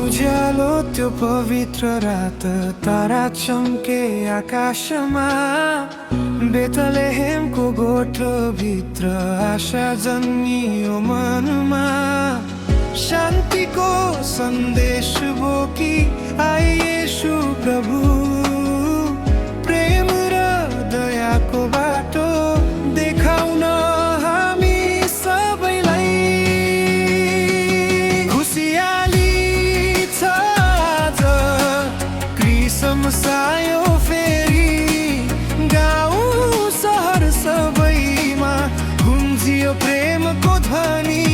उज्यालो त्यो पवित्र रात तारा चम्के आकाशमा बेथलेहेमको गोठो भित्र आशा जन्मियो मनमा शान्तिको सन्देश बोकी आए येशू प्रभु प्रेम र दयाको बाटो देखाउन हामी सबैलाई खुसियाली छ आज क्रिसमस आयो फेरि गाउँ सहर सबैमा गुन्जियो प्रेमको ध्वनि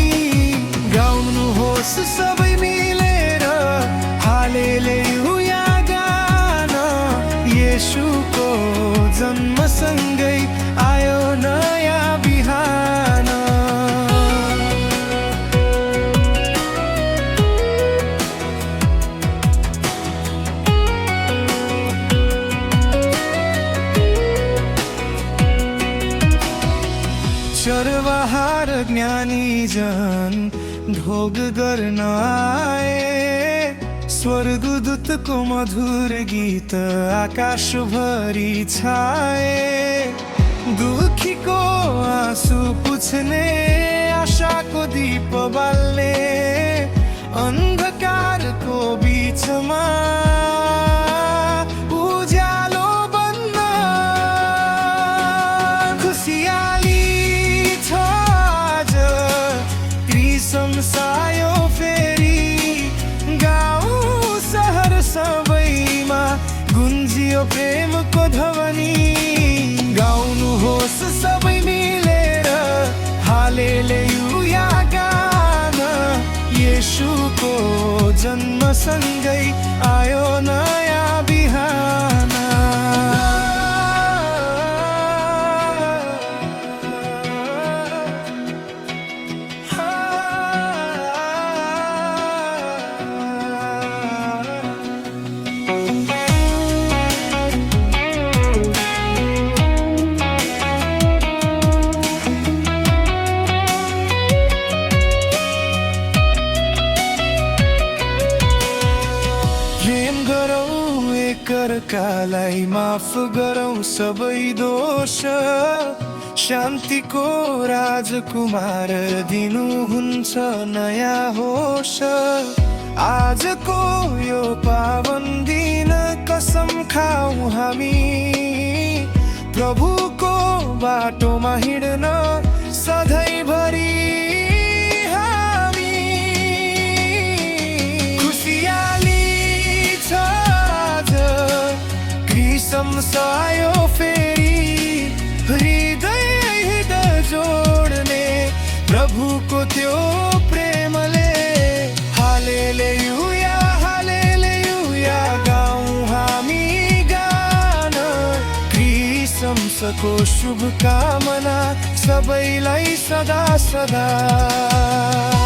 गाउनुहोस् सबै मिलेर हालेलुया गान येशूको जन्मसँगै आयो नयाँ बिहान चरवाहार ज्ञानीजन ढोग गर्न आए स्वर्गदूतको मधुर गीत आकाशभरि छाए दुखीको आँसु पुछ्ने आशाको दीप बाल्ने अन्धकारको बीचमा उज्यालो बन्न खुसियाली छ आज क्रिसमस आयो फेरि गाउँ सहर सबैमा गुन्जियो प्रेमको ध्वनि गाउनुहोस् सबै मिलेर हालेलुया गान येशूको जन्मसँगै आयो नयाँ बिहान एकअर्कालाई माफ गरौँ सबै दोष शान्तिको राजकुमार दिनुहुन्छ नयाँ होस आजको यो पावन दिन कसम खाऊ हामी प्रभुको बाटोमा हिँड्न सधैँभरि क्रिसमस आयो फेरि हृदय जोड्ने प्रभुको त्यो प्रेमले हालेलुया हालेलुया गाउँ हामी गान क्रिसमसको शुभकामना सबैलाई सदा सदा